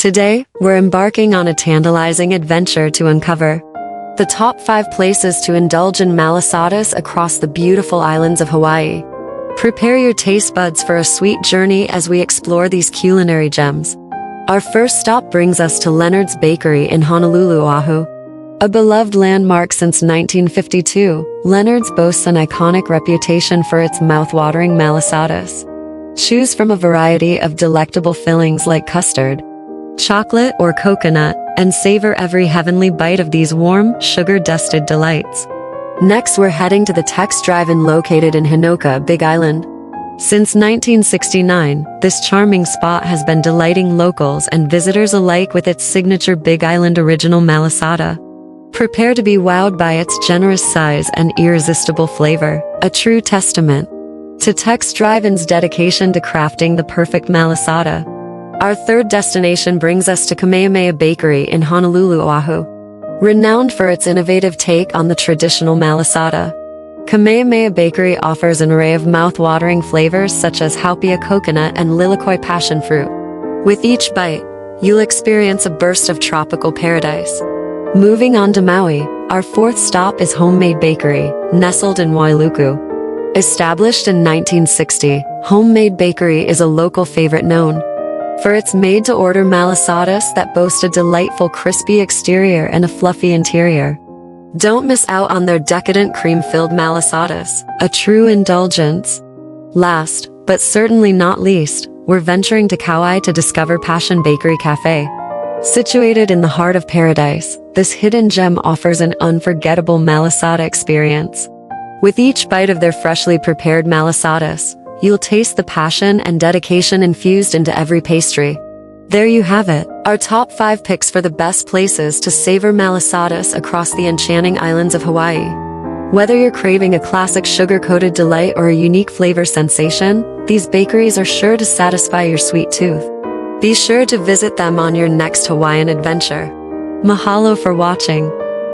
Today, we're embarking on a tantalizing adventure to uncover the top 5 places to indulge in Malasadas across the beautiful islands of Hawaii. Prepare your taste buds for a sweet journey as we explore these culinary gems. Our first stop brings us to Leonard's Bakery in Honolulu, Oahu. A beloved landmark since 1952, Leonard's boasts an iconic reputation for its mouthwatering Malasadas. Choose from a variety of delectable fillings like custard, chocolate, or coconut, and savor every heavenly bite of these warm, sugar-dusted delights. Next, we're heading to the Tex Drive In located in Honokaa, Big Island. Since 1969, this charming spot has been delighting locals and visitors alike with its signature Big Island original Malasada. Prepare to be wowed by its generous size and irresistible flavor, a true testament to Tex Drive In's dedication to crafting the perfect Malasada. Our third destination brings us to Kamehameha Bakery in Honolulu, Oahu. Renowned for its innovative take on the traditional Malasada, Kamehameha Bakery offers an array of mouth-watering flavors such as haupia coconut and lilikoi passion fruit. With each bite, you'll experience a burst of tropical paradise. Moving on to Maui, our fourth stop is Homemade Bakery, nestled in Wailuku. Established in 1960, Homemade Bakery is a local favorite known for its made-to-order malasadas that boast a delightful crispy exterior and a fluffy interior. Don't miss out on their decadent cream-filled malasadas, a true indulgence. Last, but certainly not least, we're venturing to Kauai to discover Passion Bakery Cafe. Situated in the heart of paradise, this hidden gem offers an unforgettable malasada experience. With each bite of their freshly prepared malasadas, you'll taste the passion and dedication infused into every pastry. There you have it, our top 5 picks for the best places to savor malasadas across the enchanting islands of Hawaii. Whether you're craving a classic sugar-coated delight or a unique flavor sensation, these bakeries are sure to satisfy your sweet tooth. Be sure to visit them on your next Hawaiian adventure. Mahalo for watching.